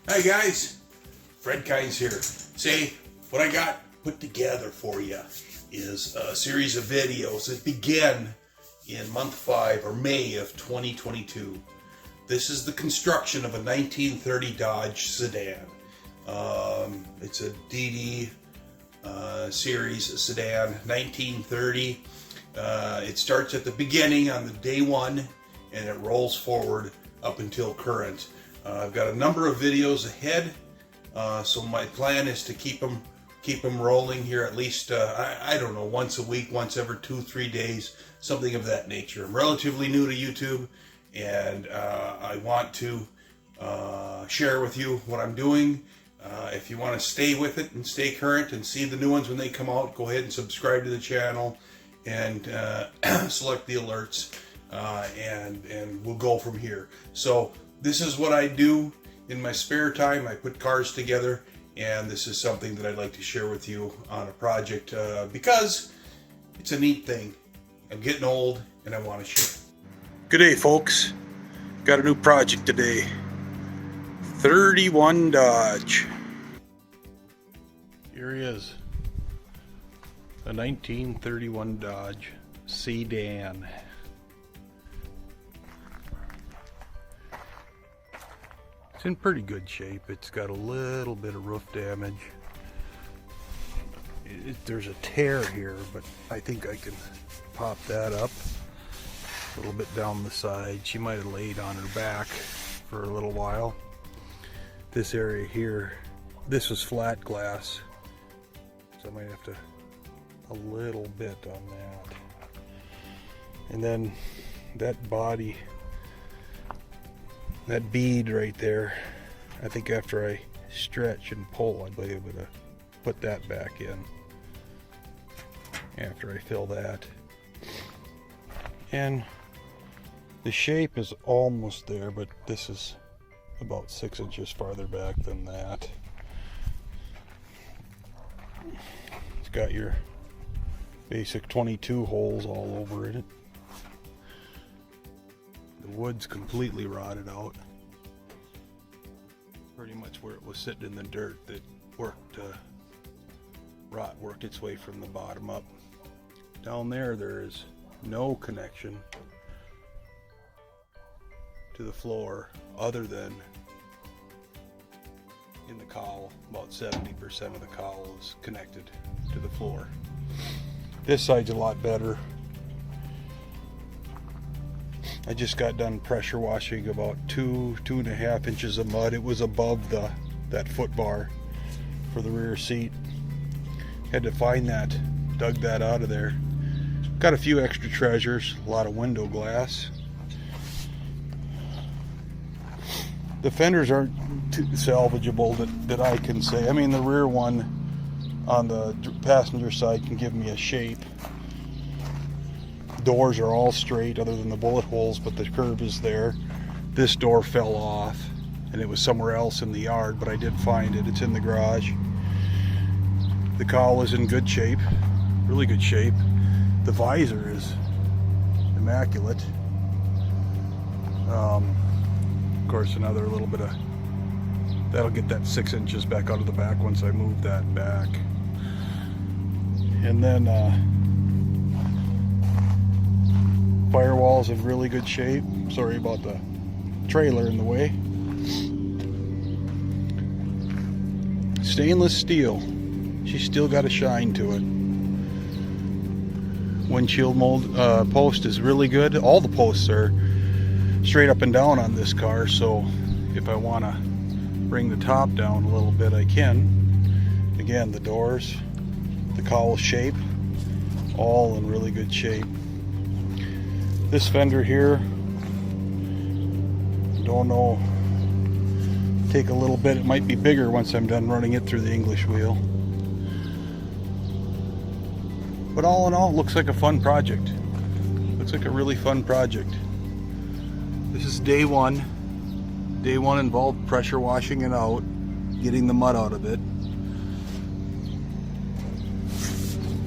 Hi guys, Fred Kainz here. Say, what I got put together for you is a series of videos that begin in month 5 or May of 2022. This is the construction of a 1930 Dodge sedan. It's a DD series sedan, 1930. It starts at the beginning on the day one and it rolls forward up until current. I've got a number of videos ahead, so my plan is to keep them rolling here at least, I don't know, once a week, once every 2-3 days, something of that nature. I'm relatively new to YouTube, and I want to share with you what I'm doing. If you want to stay with it and stay current and see the new ones when they come out, go ahead and subscribe to the channel and select the alerts, and we'll go from here. So this is what I do in my spare time. I put cars together, and this is something that I'd like to share with you on a project because it's a neat thing. I'm getting old and I want to share. Good day, folks. Got a new project today. 31 Dodge. Here he is. A 1931 Dodge sedan. It's in pretty good shape. It's got a little bit of roof damage. There's a tear here, but I think I can pop that up a little bit down the side. She might have laid on her back for a little while. This area here, this was flat glass, so I might have to a little bit on that. And then that body, that bead right there, I think after I stretch and pull, I'll be able to put that back in after I fill that. And the shape is almost there, but this is about 6 inches farther back than that. It's got your basic 22 holes all over it. The wood's completely rotted out. Pretty much where it was sitting in the dirt that rot worked its way from the bottom up. Down there is no connection to the floor other than in the cowl. About 70% of the cowl is connected to the floor. This side's a lot better. I just got done pressure washing about 2.5 inches of mud. It was above that foot bar for the rear seat. Had to find that, dug that out of there. Got a few extra treasures, a lot of window glass. The fenders aren't too salvageable that I can say. I mean, the rear one on the passenger side can give me a shape. Doors are all straight other than the bullet holes, but the curb is there. This door fell off and it was somewhere else in the yard, but I did find it. It's in the garage. The cowl is in good shape, really good shape. The visor is immaculate. Of course, another little bit of that'll get that 6 inches back out of the back once I move that back. And then firewall's in really good shape. Sorry about the trailer in the way. Stainless steel. She's still got a shine to it. Windshield mold post is really good. All the posts are straight up and down on this car, so if I want to bring the top down a little bit, I can. Again, the doors, the cowl shape, all in really good shape. This fender here, don't know, take a little bit. It might be bigger once I'm done running it through the English wheel. But all in all, it looks like a fun project. Looks like a really fun project. This is day one. Day one involved pressure washing it out, getting the mud out of it.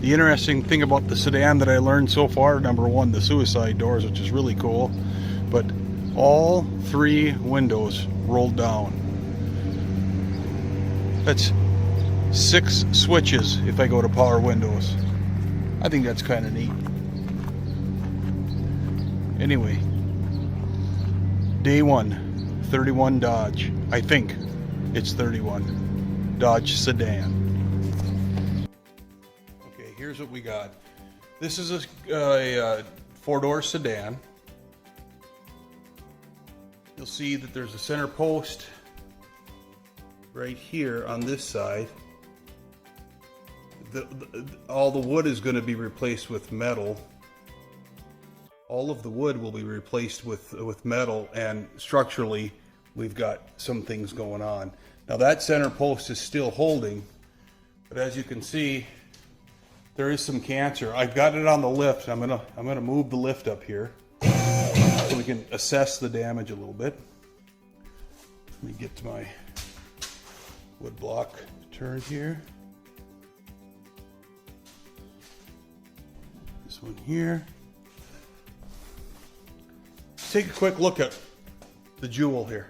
The interesting thing about the sedan that I learned so far, number one, the suicide doors, which is really cool, but all 3 windows rolled down. That's 6 switches if I go to power windows. I think that's kind of neat. Anyway, day 1, 31 Dodge. I think it's 31 Dodge sedan. Okay, here's what we got. This is a 4-door sedan. You'll see that there's a center post right here on this side. All the wood is going to be replaced with metal. All of the wood will be replaced with metal, and structurally we've got some things going on. Now that center post is still holding, but as you can see, there is some cancer. I've got it on the lift. I'm gonna move the lift up here so we can assess the damage a little bit. Let me get to my wood block turned here. This one here. Let's take a quick look at the jewel here.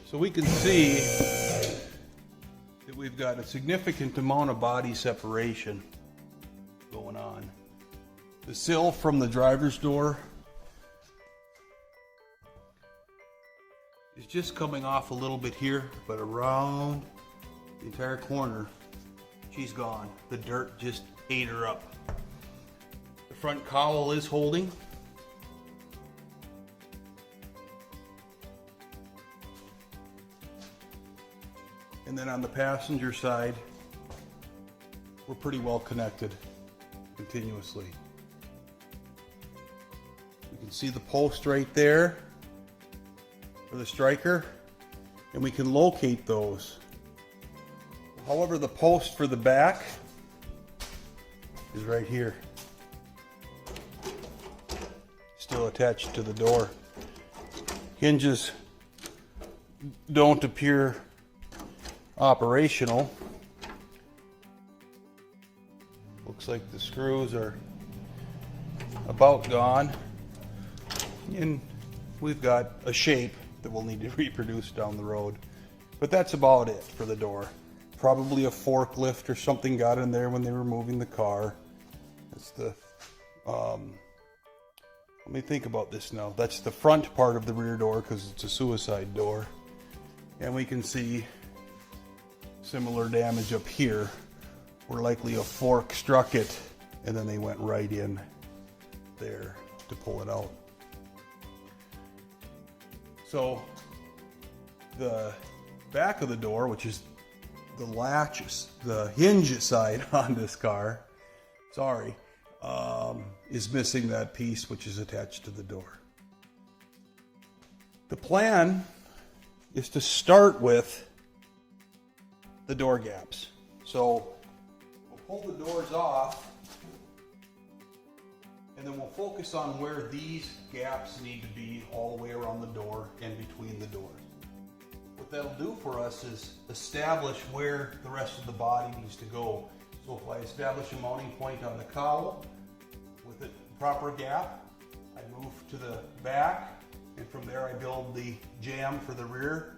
So we can see that we've got a significant amount of body separation going on. The sill from the driver's door is just coming off a little bit here, but around the entire corner, she's gone. The dirt just ate her up. The front cowl is holding. And then on the passenger side, we're pretty well connected continuously. You can see the post right there for the striker, and we can locate those. However, the post for the back is right here, still attached to the door. Hinges don't appear operational. Looks like the screws are about gone, and we've got a shape that we'll need to reproduce down the road. But that's about it for the door. Probably a forklift or something got in there when they were moving the car. That's the let me think about this now. That's the front part of the rear door because it's a suicide door. And we can see similar damage up here where likely a fork struck it and then they went right in there to pull it out. So the back of the door, which is the latches, the hinge side on this car, is missing that piece which is attached to the door. The plan is to start with the door gaps. So we'll pull the doors off, and then we'll focus on where these gaps need to be all the way around the door and between the doors. What that'll do for us is establish where the rest of the body needs to go. So if I establish a mounting point on the cowl with a proper gap, I move to the back, and from there I build the jamb for the rear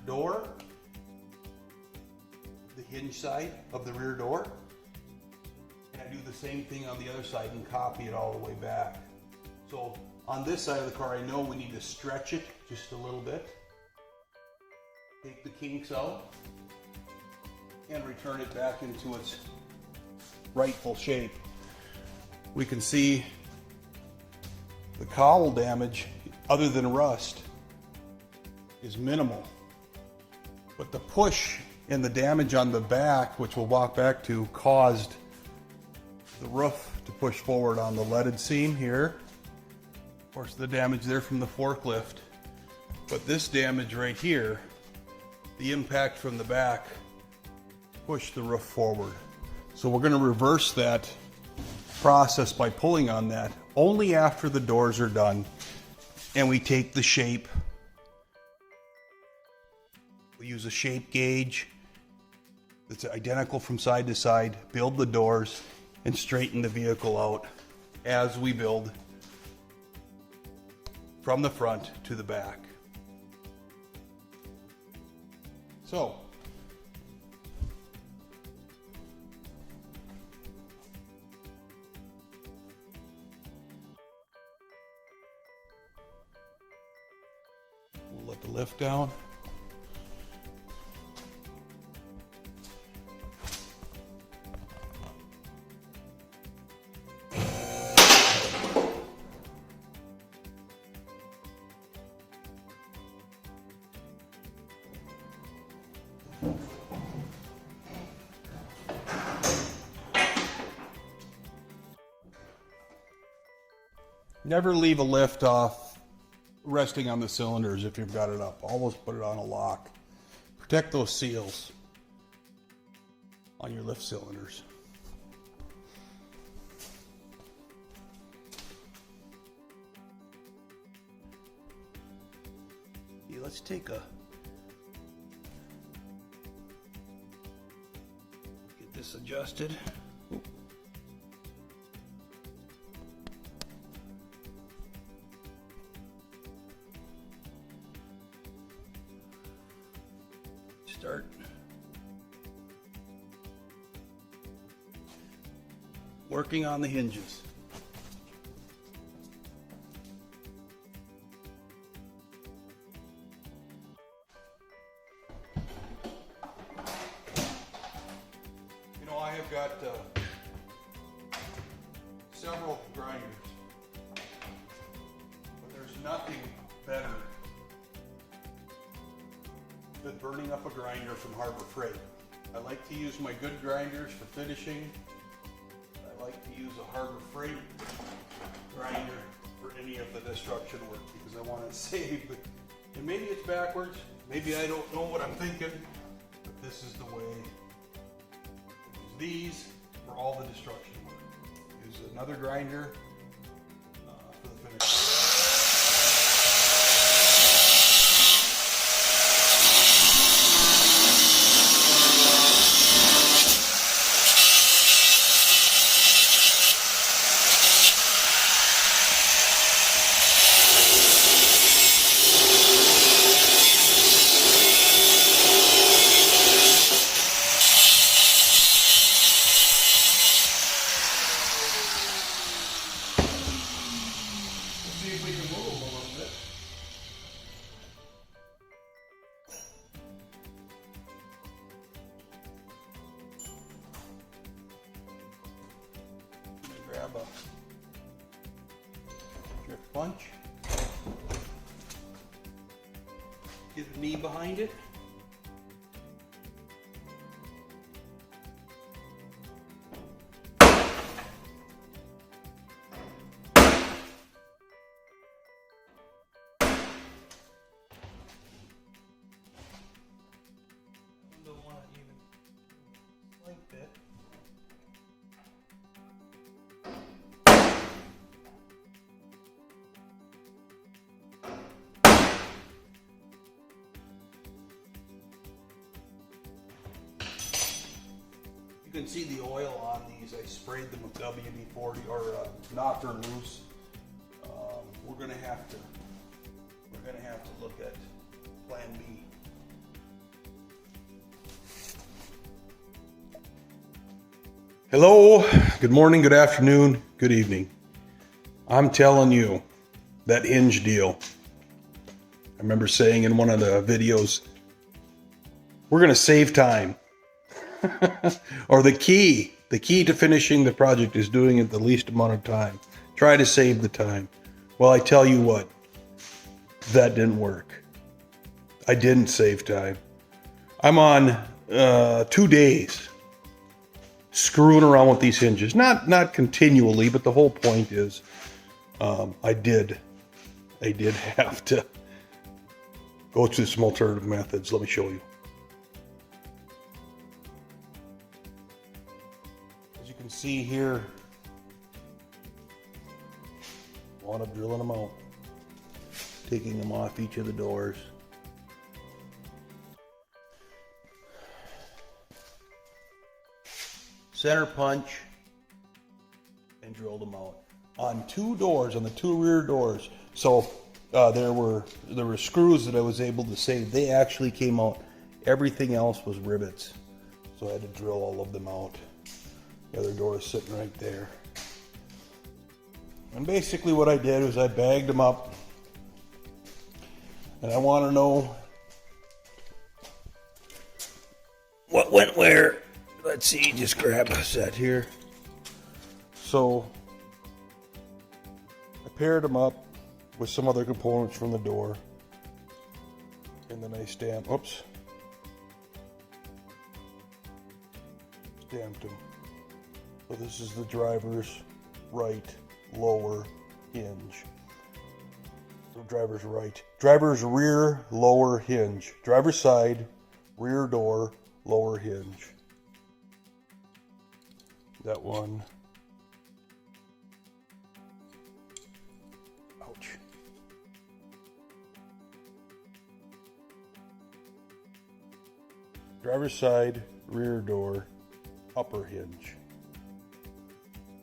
door, the hinge side of the rear door. And I do the same thing on the other side and copy it all the way back. So on this side of the car, I know we need to stretch it just a little bit. Take the kinks out and return it back into its rightful shape. We can see the cowl damage, other than rust, is minimal. But the push and the damage on the back, which we'll walk back to, caused the roof to push forward on the leaded seam here. Of course, the damage there from the forklift. But this damage right here, the impact from the back, pushed the roof forward. So we're going to reverse that process by pulling on that only after the doors are done, and we take the shape. We use a shape gauge that's identical from side to side, build the doors, and straighten the vehicle out as we build from the front to the back. So, we'll let the lift down. Never leave a lift off resting on the cylinders if you've got it up. Always put it on a lock. Protect those seals on your lift cylinders. Okay, let's take a get this adjusted. Start working on the hinges. You know, I have got several grinders, but there's nothing better than burning up a grinder from Harbor Freight. I like to use my good grinders for finishing. I like to use a Harbor Freight grinder for any of the destruction work because I want to save. And maybe it's backwards, maybe I don't know what I'm thinking, but this is the way. Use these for all the destruction work. Use another grinder for the finish. See if we can move a little bit. Grab a drip punch. Get the knee behind it. You can see the oil on these. I sprayed them with WD-40 or knocker loose. We're gonna have to look at Plan B. Hello, good morning, good afternoon, good evening. I'm telling you, that hinge deal. I remember saying in one of the videos, we're gonna save time. Or the key to finishing the project is doing it the least amount of time. Try to save the time. Well, I tell you what, that didn't work. I didn't save time. I'm on 2 days screwing around with these hinges. Not continually, but the whole point is I did have to go through some alternative methods. Let me show you. As you can see here, wound up drilling them out, taking them off each of the doors. Center punch and drilled them out on 2 doors, on the 2 rear doors. So there were screws that I was able to save. They actually came out. Everything else was rivets, so I had to drill all of them out. The other door is sitting right there. And basically what I did was I bagged them up, and I want to know what went where. Let's see, just grab a set here. So I paired them up with some other components from the door, and then I stamped them. So this is the driver's right lower hinge. So driver's rear lower hinge. Driver's side, rear door, lower hinge. That one. Ouch. Driver's side, rear door, upper hinge.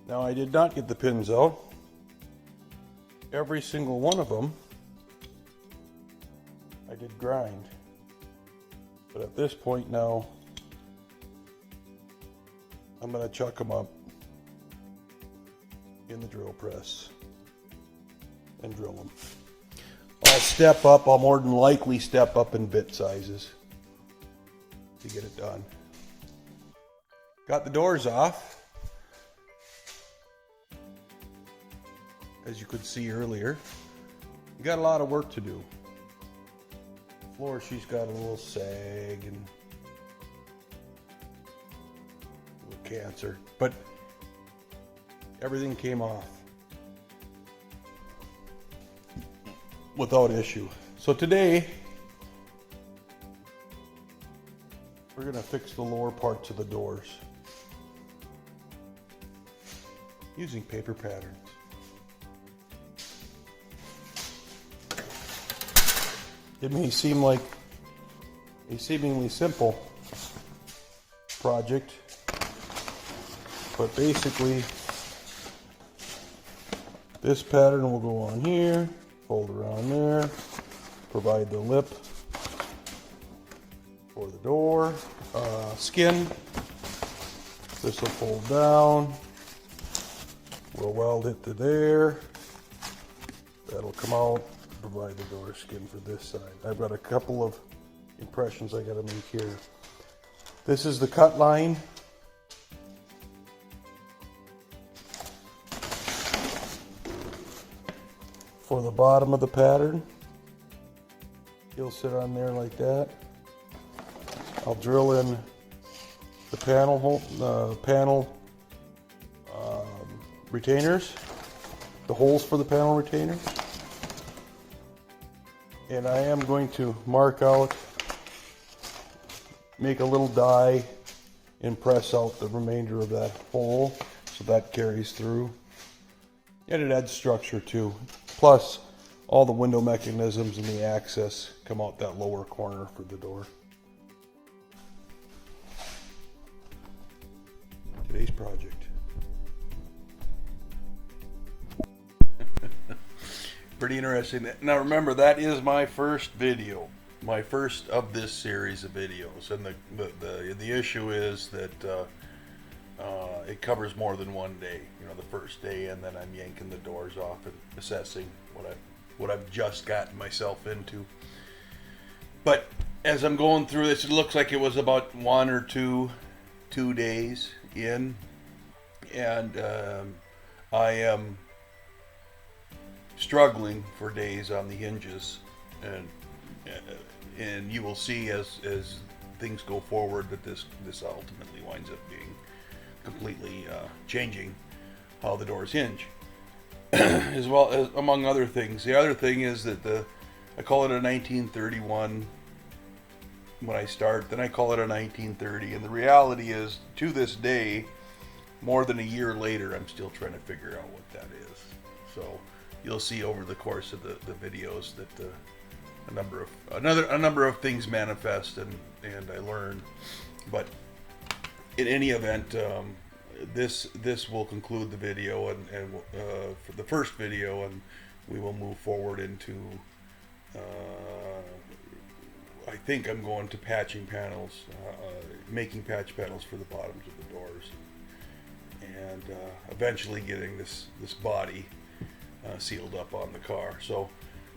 Now I did not get the pins out. Every single one of them I did grind. But at this point now, I'm going to chuck them up in the drill press and drill them. I'll step up, I'll more than likely step up in bit sizes to get it done. Got the doors off. As you could see earlier, you got a lot of work to do. The floor, she's got a little sag and a little cancer, but everything came off without issue. So today, we're going to fix the lower parts of the doors using paper patterns. It may seem like a seemingly simple project, but basically this pattern will go on here, fold around there, provide the lip for the door, skin. This will fold down, we'll weld it to there, that'll come out. Provide the door skin for this side. I've got a couple of impressions I got to make here. This is the cut line. For the bottom of the pattern. He'll sit on there like that. I'll drill in the panel retainers, the holes for the panel retainers. And I am going to mark out, make a little die, and press out the remainder of that hole so that carries through. And it adds structure too. Plus, all the window mechanisms and the access come out that lower corner for the door. Today's project. Pretty interesting. Now remember, that is my first video, my first of this series of videos, and the issue is that it covers more than one day. You know, the first day, and then I'm yanking the doors off and assessing what I've just gotten myself into. But as I'm going through this, it looks like it was about 1 or 2 days in, and I am struggling for days on the hinges, and you will see as things go forward that this ultimately winds up being completely changing how the doors hinge, as well as among other things. The other thing is that I call it a 1931 when I start, then I call it a 1930, and the reality is, to this day, more than a year later, I'm still trying to figure out what that is. So you'll see over the course of the videos that a number of things manifest and I learn. But in any event, this will conclude the video and for the first video, and we will move forward into, I think I'm going to patching panels, making patch panels for the bottoms of the doors, and eventually getting this body sealed up on the car. So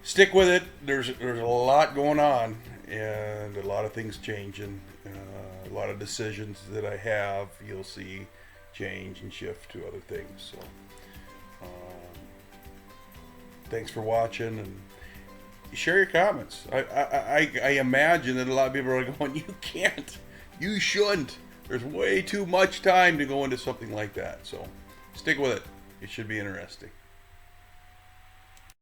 stick with it. There's a lot going on, and a lot of things changing. A lot of decisions that I have, you'll see change and shift to other things. So thanks for watching, and share your comments. I imagine that a lot of people are going, you can't, you shouldn't. There's way too much time to go into something like that. So stick with it. It should be interesting.